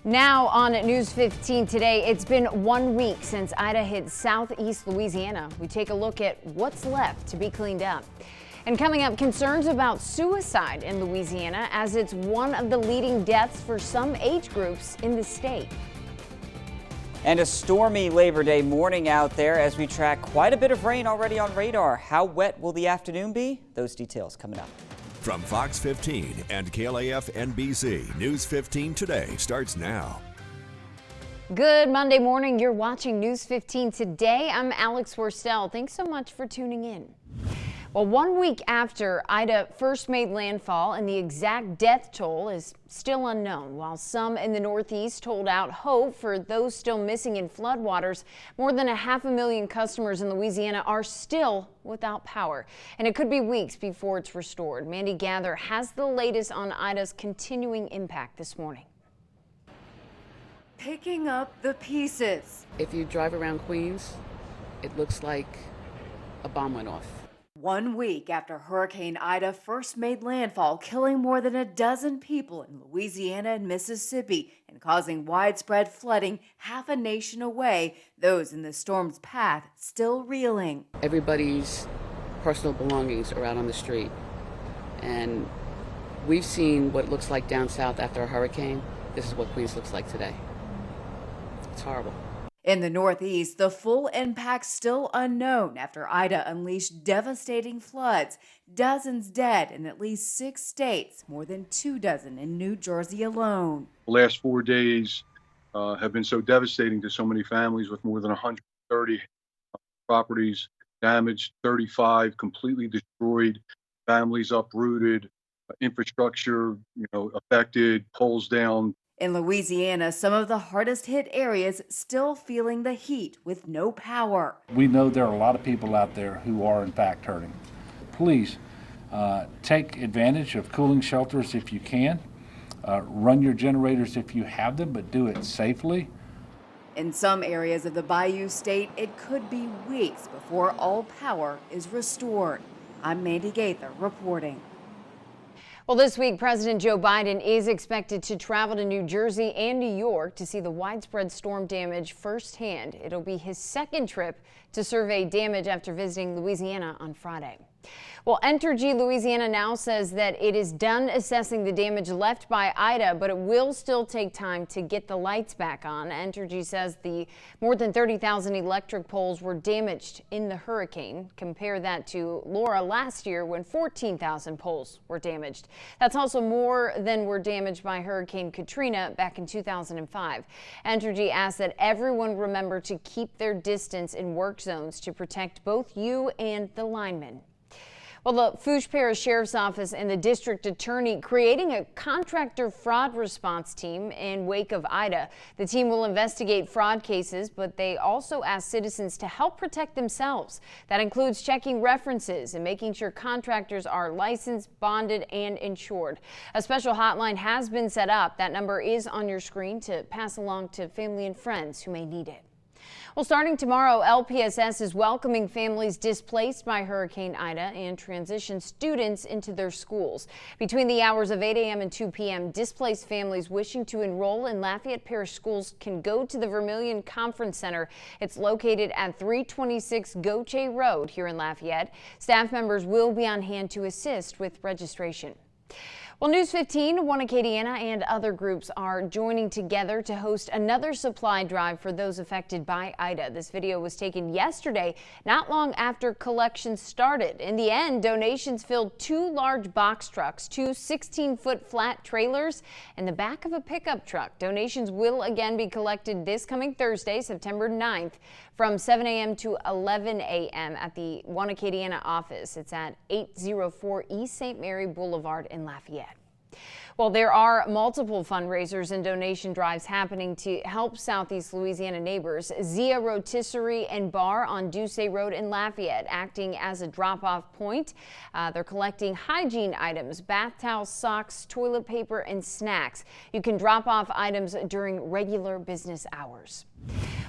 Now on News 15 today, it's been 1 week since Ida hit southeast Louisiana. We take a look at what's left to be cleaned up. And coming up, concerns about suicide in Louisiana as it's one of the leading deaths for some age groups in the state. And a stormy Labor Day morning out there as we track quite a bit of rain already on radar. How wet will the afternoon be? Those details coming up. From Fox 15 and KLAF NBC, News 15 Today starts now. Good Monday morning. You're watching News 15 Today. I'm Alex Worstel. Thanks so much for tuning in. Well, 1 week after Ida first made landfall, and the exact death toll is still unknown. While some in the Northeast hold out hope for those still missing in floodwaters, more than 500,000 customers in Louisiana are still without power, and it could be weeks before it's restored. Mandy Gather has the latest on Ida's continuing impact this morning. Picking up the pieces. If you drive around Queens, it looks like a bomb went off. 1 week after Hurricane Ida first made landfall, killing more than a dozen people in Louisiana and Mississippi and causing widespread flooding half a nation away, those in the storm's path still reeling. Everybody's personal belongings are out on the street. And we've seen what it looks like down south after a hurricane. This is what Queens looks like today. It's horrible. In the Northeast, the full impact still unknown after Ida unleashed devastating floods. Dozens dead in at least 6 states, more than 24 in New Jersey alone. The last 4 days have been so devastating to so many families, with more than 130 properties damaged, 35 completely destroyed, families uprooted, infrastructure affected, poles down. In Louisiana, some of the hardest hit areas still feeling the heat with no power. We know there are a lot of people out there who are in fact hurting. Please take advantage of cooling shelters if you can. Run your generators if you have them, but do it safely. In some areas of the Bayou State, it could be weeks before all power is restored. I'm Mandy Gather reporting. Well, this week, President Joe Biden is expected to travel to New Jersey and New York to see the widespread storm damage firsthand. It'll be his second trip to survey damage after visiting Louisiana on Friday. Well, Entergy Louisiana now says that it is done assessing the damage left by Ida, but it will still take time to get the lights back on. Entergy says the more than 30,000 electric poles were damaged in the hurricane. Compare that to Laura last year when 14,000 poles were damaged. That's also more than were damaged by Hurricane Katrina back in 2005. Entergy asks that everyone remember to keep their distance in work zones to protect both you and the linemen. Well, the Fourche Parish Sheriff's Office and the District Attorney creating a contractor fraud response team in wake of Ida. The team will investigate fraud cases, but they also ask citizens to help protect themselves. That includes checking references and making sure contractors are licensed, bonded, and insured. A special hotline has been set up. That number is on your screen to pass along to family and friends who may need it. Well, starting tomorrow, LPSS is welcoming families displaced by Hurricane Ida and transition students into their schools. Between the hours of 8 a.m. and 2 p.m., displaced families wishing to enroll in Lafayette Parish schools can go to the Vermilion Conference Center. It's located at 326 Goche Road here in Lafayette. Staff members will be on hand to assist with registration. Well, News 15, One Acadiana and other groups are joining together to host another supply drive for those affected by Ida. This video was taken yesterday, not long after collections started. In the end, donations filled 2 large box trucks, 2 16-foot flat trailers, and the back of a pickup truck. Donations will again be collected this coming Thursday, September 9th, from 7 a.m. to 11 a.m. at the One Acadiana office. It's at 804 East St. Mary Boulevard in Lafayette. Well, there are multiple fundraisers and donation drives happening to help Southeast Louisiana neighbors. Zia Rotisserie and Bar on Ducey Road in Lafayette acting as a drop-off point. They're collecting hygiene items, bath towels, socks, toilet paper, and snacks. You can drop off items during regular business hours.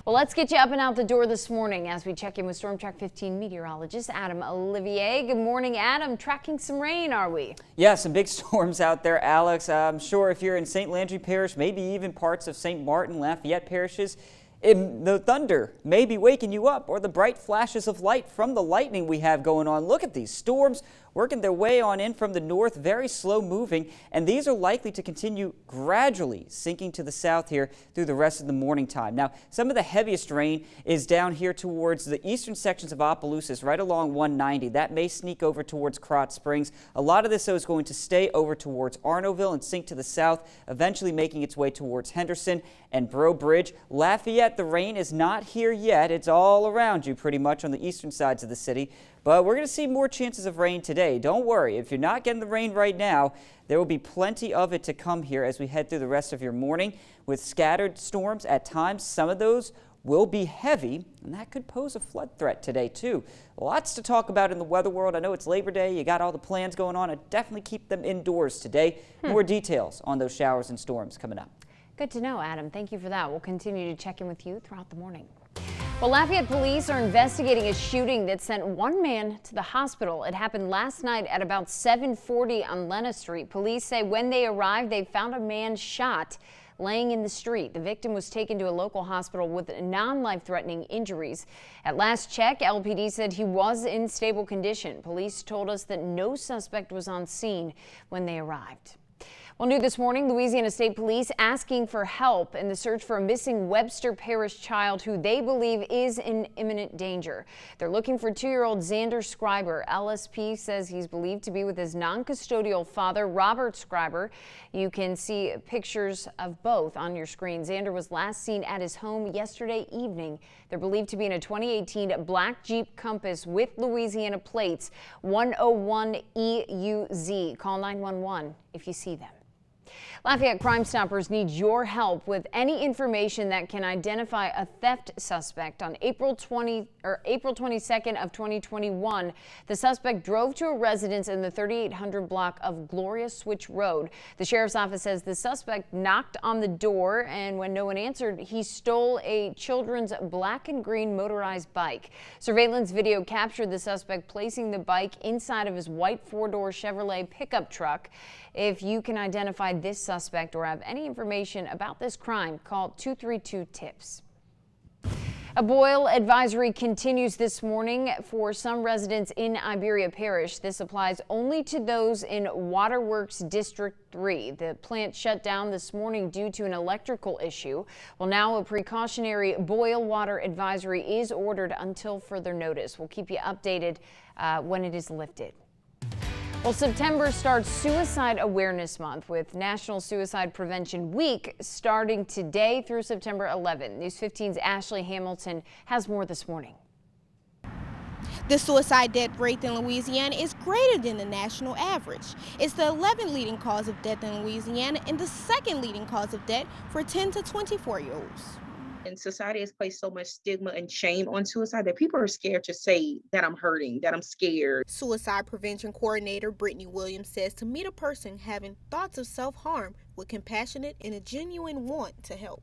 Well, let's get you up and out the door this morning as we check in with Storm Track 15 meteorologist Adam Olivier. Good morning, Adam. Tracking some rain, are we? Yeah, some big storms out there, Alex. I'm sure if you're in St. Landry Parish, maybe even parts of St. Martin, Lafayette parishes, the thunder may be waking you up, or the bright flashes of light from the lightning we have going on. Look at these storms working their way on in from the north, very slow moving, and these are likely to continue gradually sinking to the south here through the rest of the morning time. Now, some of the heaviest rain is down here towards the eastern sections of Opelousas, right along 190. That may sneak over towards Krotz Springs. A lot of this, though, is going to stay over towards Arnaudville and sink to the south, eventually making its way towards Henderson and Breaux Bridge. Lafayette, the rain is not here yet. It's all around you pretty much on the eastern sides of the city. But we're going to see more chances of rain today. Don't worry, if you're not getting the rain right now, there will be plenty of it to come here as we head through the rest of your morning with scattered storms at times. Some of those will be heavy, and that could pose a flood threat today too. Lots to talk about in the weather world. I know it's Labor Day. You got all the plans going on. I'd definitely keep them indoors today. More details on those showers and storms coming up. Good to know, Adam. Thank you for that. We'll continue to check in with you throughout the morning. Well, Lafayette police are investigating a shooting that sent one man to the hospital. It happened last night at about 7:40 on Lena Street. Police say when they arrived, they found a man shot laying in the street. The victim was taken to a local hospital with non-life-threatening injuries. At last check, LPD said he was in stable condition. Police told us that no suspect was on scene when they arrived. Well, new this morning, Louisiana State Police asking for help in the search for a missing Webster Parish child who they believe is in imminent danger. They're looking for 2-year-old Xander Scriber. LSP says he's believed to be with his non-custodial father, Robert Scriber. You can see pictures of both on your screen. Xander was last seen at his home yesterday evening. They're believed to be in a 2018 black Jeep Compass with Louisiana plates 101 EUZ. Call 911 if you see them. Lafayette Crime Stoppers need your help with any information that can identify a theft suspect. On April 22nd of 2021, the suspect drove to a residence in the 3800 block of Gloria Switch Road. The sheriff's office says the suspect knocked on the door, and when no one answered, he stole a children's black and green motorized bike. Surveillance video captured the suspect placing the bike inside of his white 4-door Chevrolet pickup truck. If you can identify this suspect or have any information about this crime, call 232-TIPS. A boil advisory continues this morning for some residents in Iberia Parish. This applies only to those in Waterworks District 3. The plant shut down this morning due to an electrical issue. Well, now a precautionary boil water advisory is ordered until further notice. We'll keep you updated when it is lifted. Well, September starts Suicide Awareness Month with National Suicide Prevention Week starting today through September 11. News 15's Ashley Hamilton has more this morning. The suicide death rate in Louisiana is greater than the national average. It's the 11th leading cause of death in Louisiana and the second leading cause of death for 10 to 24-year-olds. And society has placed so much stigma and shame on suicide that people are scared to say that I'm hurting, that I'm scared. Suicide prevention coordinator Brittany Williams says to meet a person having thoughts of self-harm with compassionate and a genuine want to help.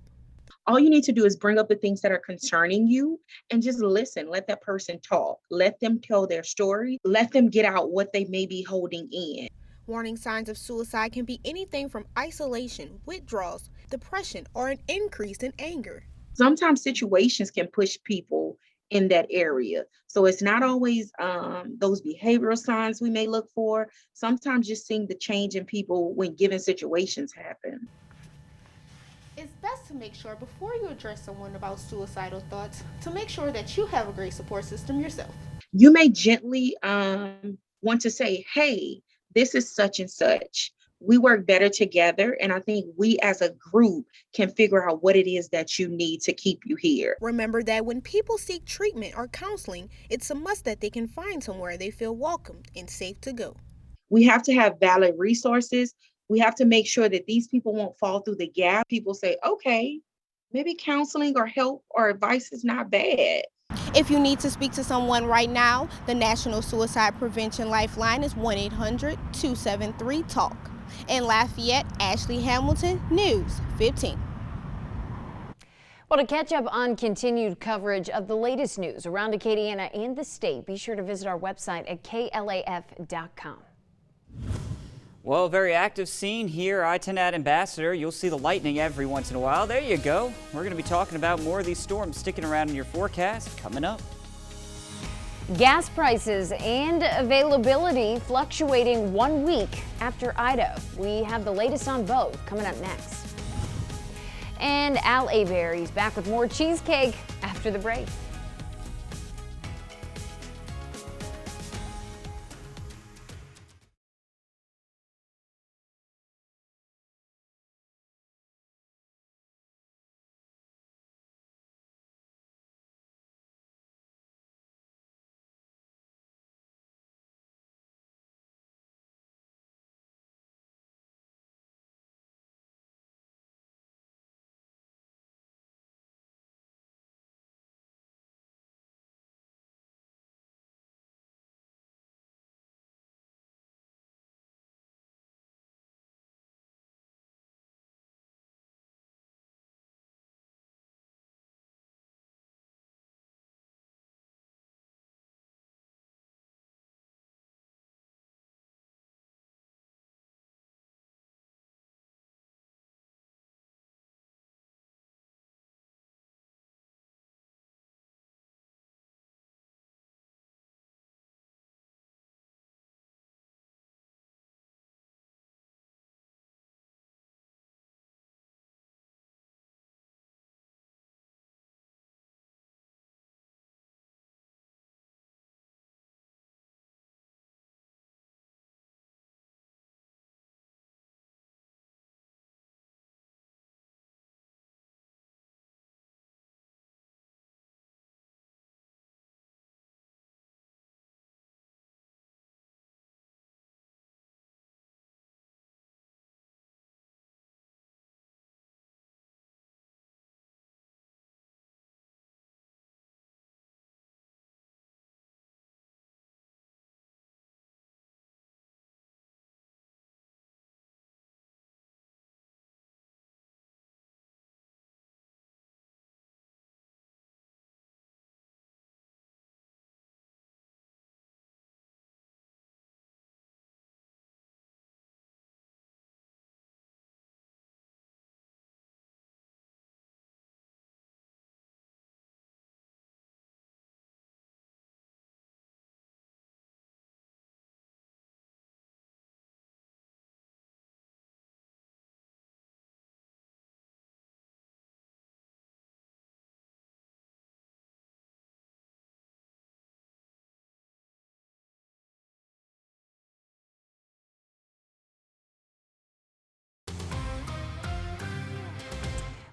All you need to do is bring up the things that are concerning you and just listen. Let that person talk. Let them tell their story. Let them get out what they may be holding in. Warning signs of suicide can be anything from isolation, withdrawals, depression, or an increase in anger. Sometimes situations can push people in that area. So it's not always those behavioral signs we may look for. Sometimes just seeing the change in people when given situations happen. It's best to make sure before you address someone about suicidal thoughts to make sure that you have a great support system yourself. You may gently want to say, hey, this is such and such. We work better together, and I think we as a group can figure out what it is that you need to keep you here. Remember that when people seek treatment or counseling, it's a must that they can find somewhere they feel welcomed and safe to go. We have to have valid resources. We have to make sure that these people won't fall through the gap. People say, okay, maybe counseling or help or advice is not bad. If you need to speak to someone right now, the National Suicide Prevention Lifeline is 1-800-273-TALK. In Lafayette, Ashley Hamilton, News 15. Well, to catch up on continued coverage of the latest news around Acadiana and the state, be sure to visit our website at klaf.com. Well, very active scene here, I-10 at Ambassador. You'll see the lightning every once in a while. There you go. We're going to be talking about more of these storms sticking around in your forecast coming up. Gas prices and availability fluctuating 1 week after Ida. We have the latest on both coming up next. And Al Hebert, he's back with more cheesecake after the break.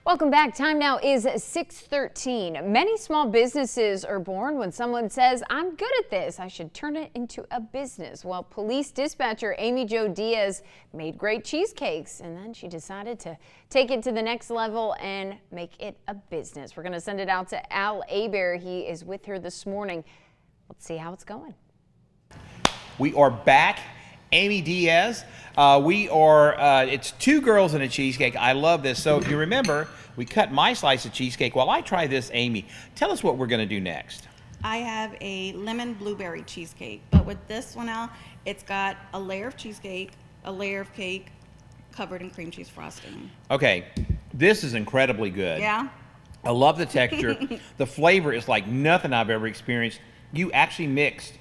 Welcome back. Time now is 6:13. Many small businesses are born when someone says, I'm good at this. I should turn it into a business. Well, police dispatcher Amy Jo Diaz made great cheesecakes, and then she decided to take it to the next level and make it a business. We're going to send it out to Al Hebert. He is with her this morning. Let's see how it's going. We are back. Amy Diaz. It's two girls in a cheesecake. I love this. So if you remember, we cut my slice of cheesecake. While I try this, Amy, tell us what we're going to do next. I have a lemon blueberry cheesecake, but with this one out, it's got a layer of cheesecake, a layer of cake, covered in cream cheese frosting. Okay, this is incredibly good. Yeah? I love the texture. The flavor is like nothing I've ever experienced. You actually mixed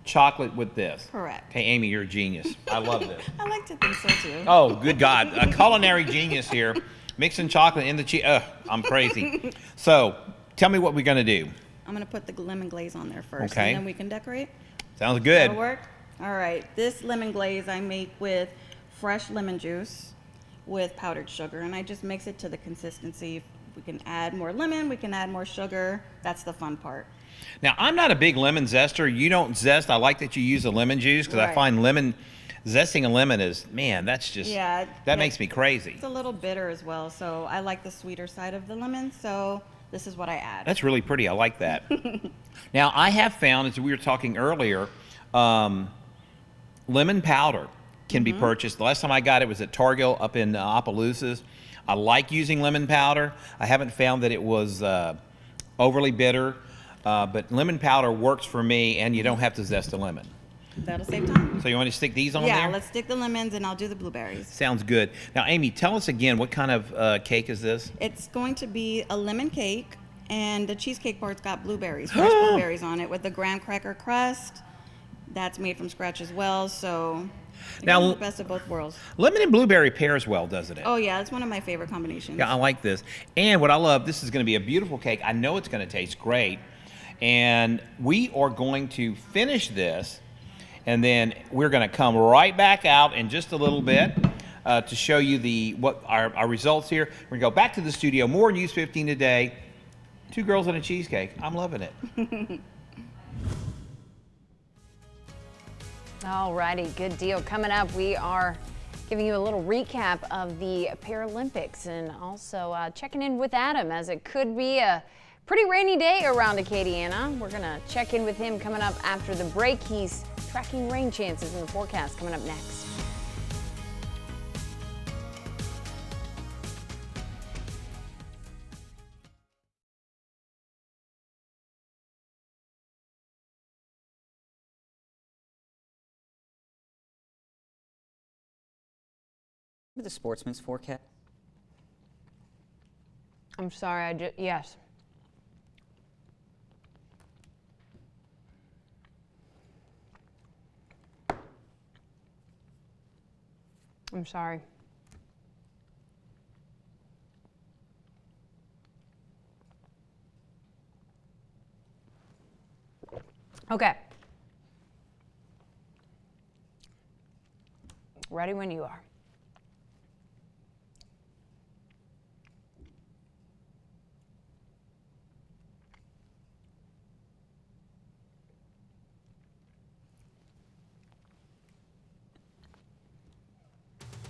chocolate with this. Correct. Hey, Amy, you're a genius. I love this. I like to think so too. Oh, good God. A culinary genius here. Mixing chocolate in the cheese. I'm crazy. So, tell me what we're going to do. I'm going to put the lemon glaze on there first, okay, and then we can decorate. Sounds good. That'll work? All right. This lemon glaze I make with fresh lemon juice with powdered sugar, and I just mix it to the consistency. We can add more lemon, we can add more sugar. That's the fun part. Now, I'm not a big lemon zester. You don't zest. I like that you use the lemon juice because I find zesting a lemon is, man, that's just, that makes me crazy. It's a little bitter as well, so I like the sweeter side of the lemon, so this is what I add. That's really pretty. I like that. Now, I have found, as we were talking earlier, lemon powder can be purchased. The last time I got it was at Target up in Opelousas. I like using lemon powder. I haven't found that it was overly bitter, but lemon powder works for me, and you don't have to zest a lemon. That'll save time. So you want to stick these on there? Yeah, let's stick the lemons and I'll do the blueberries. Sounds good. Now, Amy, tell us again, what kind of cake is this? It's going to be a lemon cake, and the cheesecake part's got blueberries, fresh blueberries on it with the graham cracker crust. That's made from scratch as well, so now the best of both worlds. Lemon and blueberry pairs well, doesn't it? Oh yeah, it's one of my favorite combinations. Yeah, I like this. And what I love, this is going to be a beautiful cake. I know it's going to taste great. And we are going to finish this, and then we're going to come right back out in just a little bit to show you what our results here. We're going to go back to the studio. More News 15 today. 2 girls and a cheesecake. I'm loving it. All righty, good deal. Coming up, we are giving you a little recap of the Paralympics and also checking in with Adam, as it could be a pretty rainy day around Acadiana. We're going to check in with him coming up after the break. He's tracking rain chances in the forecast coming up next. The Sportsman's forecast. I'm sorry, yes. I'm sorry. Okay. Ready when you are.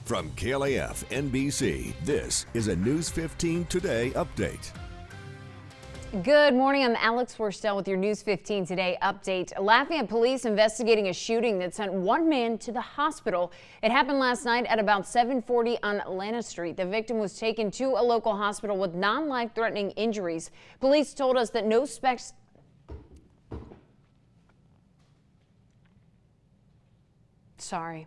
From KLAF NBC, this is a News 15 Today update. Good morning. I'm Alex Worstel with your News 15 Today update. Lafayette police investigating a shooting that sent one man to the hospital. It happened last night at about 7:40 on Lana Street. The victim was taken to a local hospital with non-life-threatening injuries. Police told us that no suspects. Sorry.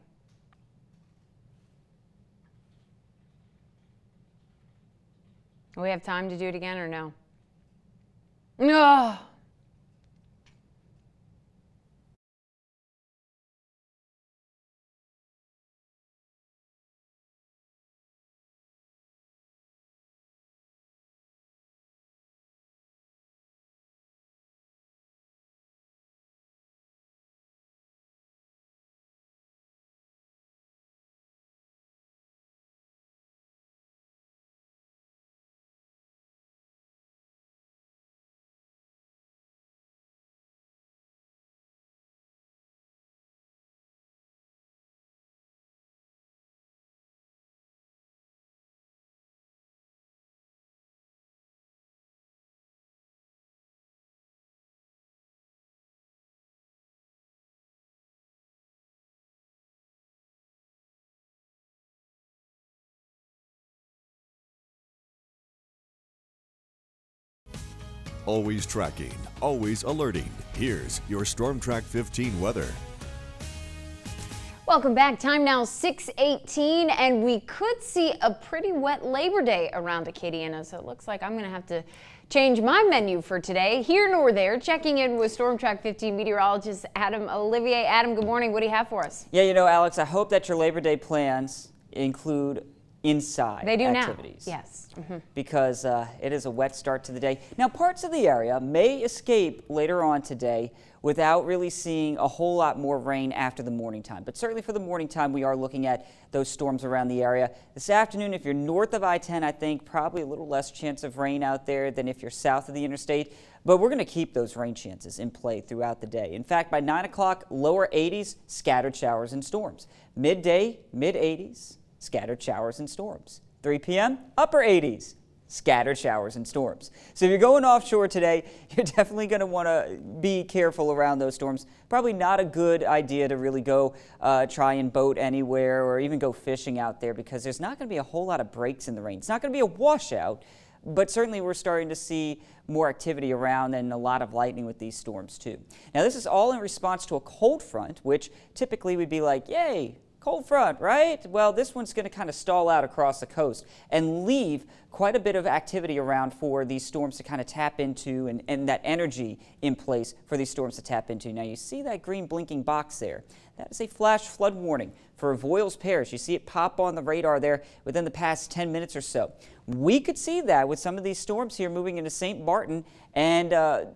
Do we have time to do it again or no? No. Always tracking, always alerting. Here's your Storm Track 15 weather. Welcome back. Time now 6:18, and we could see a pretty wet Labor Day around Acadiana, so it looks like I'm going to have to change my menu for today. Here nor there, checking in with Storm Track 15 meteorologist Adam Olivier. Adam, good morning. What do you have for us? Yeah, you know, Alex, I hope that your Labor Day plans include inside activities. Now. Yes. Because it is a wet start to the day. Now, parts of the area may escape later on today without really seeing a whole lot more rain after the morning time. But certainly for the morning time, we are looking at those storms around the area. This afternoon, if you're north of I-10, I think probably a little less chance of rain out there than if you're south of the interstate. But we're going to keep those rain chances in play throughout the day. In fact, by 9 o'clock, lower 80s, scattered showers and storms. Midday, mid 80s, scattered showers and storms. 3 p.m., upper 80s. scattered showers and storms. So if you're going offshore today, you're definitely going to want to be careful around those storms. Probably not a good idea to really go try and boat anywhere or even go fishing out there, because there's not going to be a whole lot of breaks in the rain. It's not going to be a washout, but certainly we're starting to see more activity around and a lot of lightning with these storms too. Now this is all in response to a cold front, which typically would be like, yay, cold front, right? Well, this one's going to kind of stall out across the coast and leave quite a bit of activity around for these storms to kind of tap into, and that energy in place for these storms to tap into. Now you see that green blinking box there. That is a flash flood warning for Avoyelles Parish. You see it pop on the radar there within the past 10 minutes or so. We could see that with some of these storms here moving into St. Martin and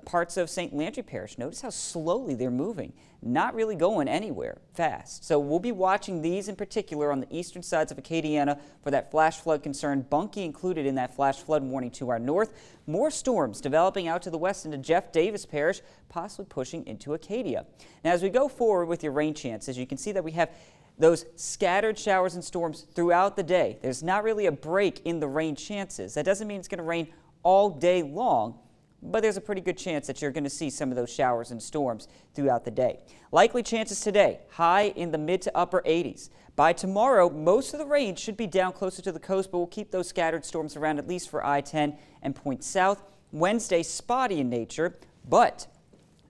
parts of St. Landry Parish. Notice how slowly they're moving, not really going anywhere fast. So we'll be watching these in particular on the eastern sides of Acadiana for that flash flood concern. Bunkie included in that flash flood warning to our north. More storms developing out to the west into Jeff Davis Parish, possibly pushing into Acadia. Now as we go forward with your rain chances, you can see that we have those scattered showers and storms throughout the day. There's not really a break in the rain chances. That doesn't mean it's going to rain all day long, but there's a pretty good chance that you're going to see some of those showers and storms throughout the day. Likely chances today, high in the mid to upper 80s. By tomorrow, most of the rain should be down closer to the coast, but we'll keep those scattered storms around at least for I-10 and point south. Wednesday, spotty in nature, but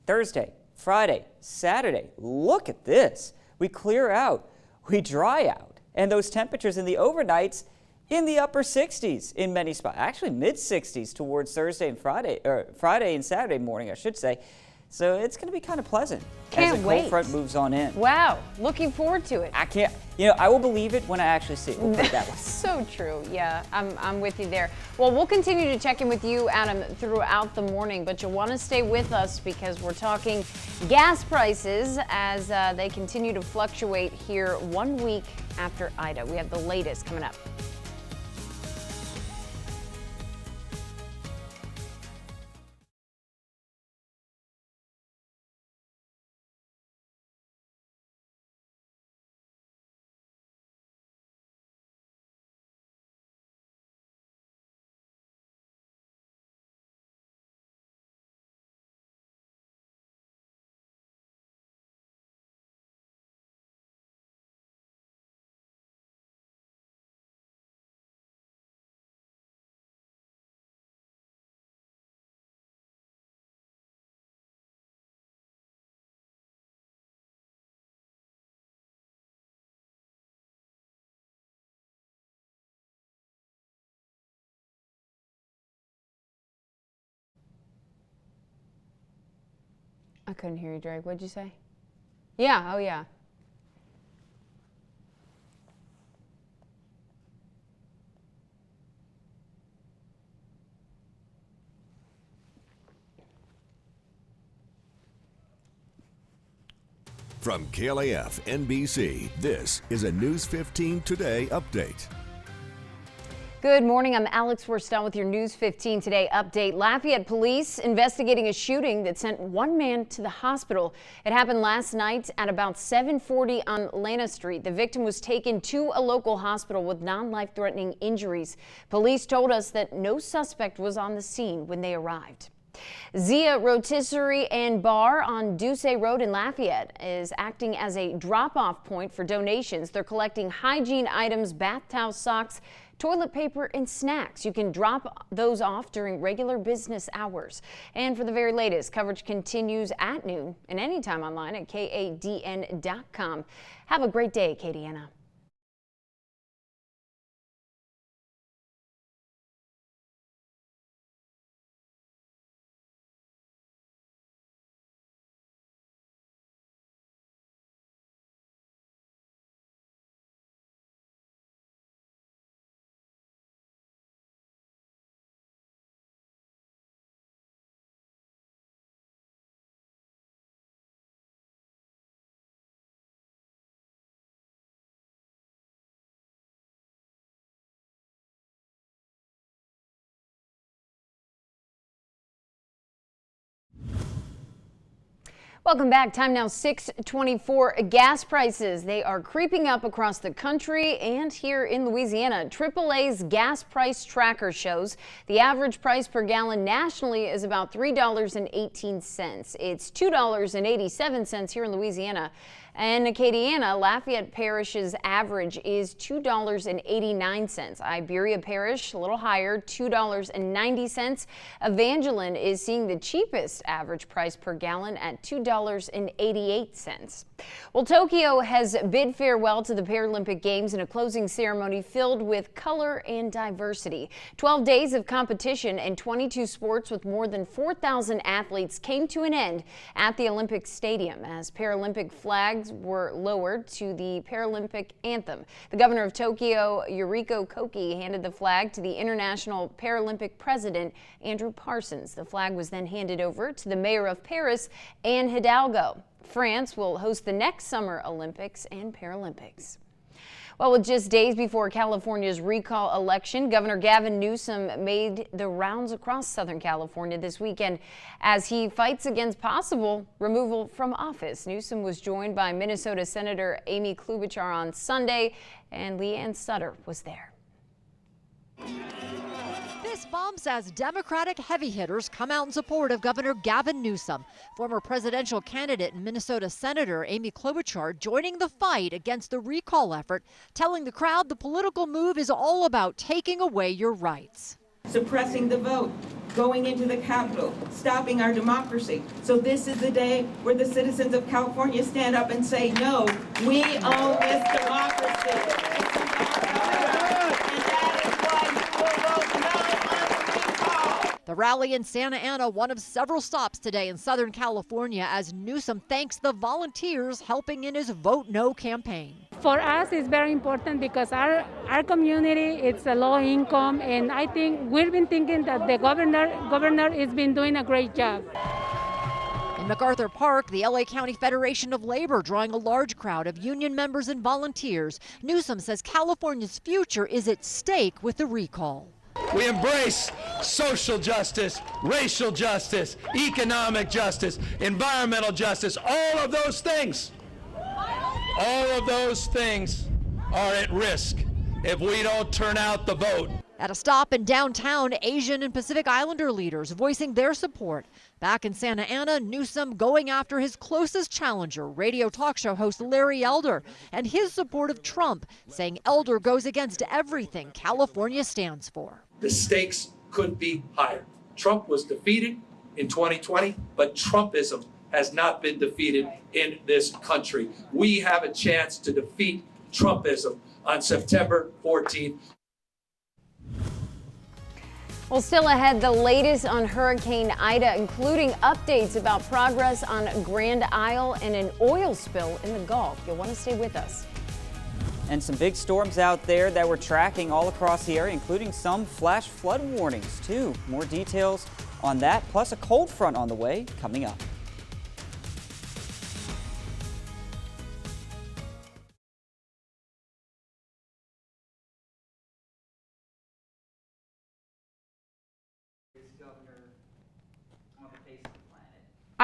Thursday, Friday, Saturday, look at this. We clear out, we dry out, and those temperatures in the overnights in the upper 60s in many spots, actually mid 60s towards Thursday and Friday, or Friday and Saturday morning, I should say. So it's going to be kind of pleasant as the cold front moves on in. Wow, looking forward to it. I can't, I will believe it when I actually see it. We'll put it that way. So true. Yeah, I'm with you there. Well, we'll continue to check in with you, Adam, throughout the morning, but you'll want to stay with us because we're talking gas prices as they continue to fluctuate here 1 week after Ida. We have the latest coming up. I couldn't hear you, Drake. What'd you say? Yeah, oh yeah. From KLAF NBC, this is a News 15 Today update. Good morning. I'm Alex Worstel with your News 15 Today update. Lafayette police investigating a shooting that sent one man to the hospital. It happened last night at about 7:40 on Lana Street. The victim was taken to a local hospital with non-life-threatening injuries. Police told us that no suspect was on the scene when they arrived. Zia Rotisserie and Bar on Duce Road in Lafayette is acting as a drop-off point for donations. They're collecting hygiene items, bath towels, socks, toilet paper, and snacks. You can drop those off during regular business hours. And for the very latest, coverage continues at noon and anytime online at kadn.com. Have a great day, Acadiana. Welcome back. Time now 6:24. Gas prices, they are creeping up across the country and here in Louisiana. AAA's gas price tracker shows the average price per gallon nationally is about $3.18. It's $2.87 here in Louisiana. And Acadiana, Lafayette Parish's average is $2.89. Iberia Parish, a little higher, $2.90. Evangeline is seeing the cheapest average price per gallon at $2.88. Well, Tokyo has bid farewell to the Paralympic Games in a closing ceremony filled with color and diversity. 12 days of competition and 22 sports with more than 4,000 athletes came to an end at the Olympic Stadium as Paralympic flags were lowered to the Paralympic anthem. The governor of Tokyo, Yuriko Koki, handed the flag to the International Paralympic President, Andrew Parsons. The flag was then handed over to the mayor of Paris, Anne Hidalgo. France will host the next Summer Olympics and Paralympics. Well, with just days before California's recall election, Governor Gavin Newsom made the rounds across Southern California this weekend as he fights against possible removal from office. Newsom was joined by Minnesota Senator Amy Klobuchar on Sunday, and Leanne Sutter was there. This bombs as Democratic heavy hitters come out in support of Governor Gavin Newsom. Former presidential candidate and Minnesota Senator Amy Klobuchar joining the fight against the recall effort, telling the crowd the political move is all about taking away your rights. Suppressing the vote, going into the Capitol, stopping our democracy. So this is the day where the citizens of California stand up and say, no, we own this democracy. The rally in Santa Ana, one of several stops today in Southern California as Newsom thanks the volunteers helping in his Vote No campaign. For us, it's very important because our community, it's a low income, and I think we've been thinking that the governor has been doing a great job. In MacArthur Park, the LA County Federation of Labor drawing a large crowd of union members and volunteers. Newsom says California's future is at stake with the recall. We embrace social justice, racial justice, economic justice, environmental justice, all of those things are at risk if we don't turn out the vote. At a stop in downtown, Asian and Pacific Islander leaders voicing their support. Back in Santa Ana, Newsom going after his closest challenger, radio talk show host Larry Elder, and his support of Trump, saying Elder goes against everything California stands for. The stakes could be higher. Trump was defeated in 2020, but Trumpism has not been defeated in this country. We have a chance to defeat Trumpism on September 14th. Well, still ahead, the latest on Hurricane Ida, including updates about progress on Grand Isle and an oil spill in the Gulf. You'll want to stay with us. And some big storms out there that we're tracking all across the area, including some flash flood warnings, too. More details on that, plus a cold front on the way, coming up.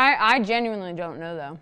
I genuinely don't know, though.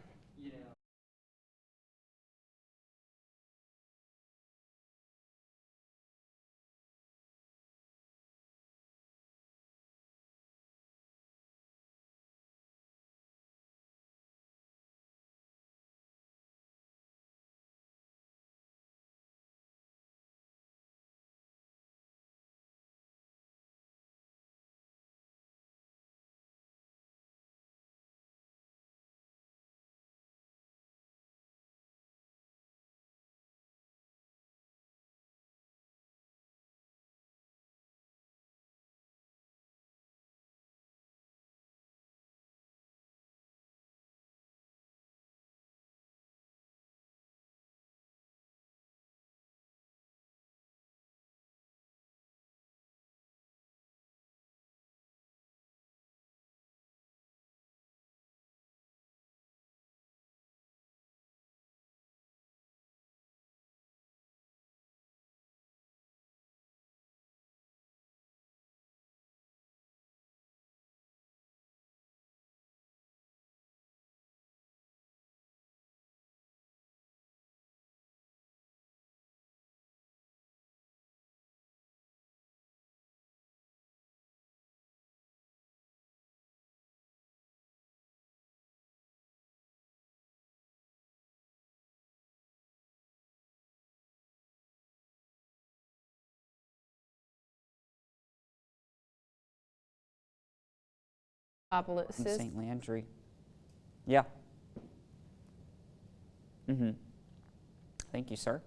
Metropolises. St. Landry. Yeah. Thank you, sir.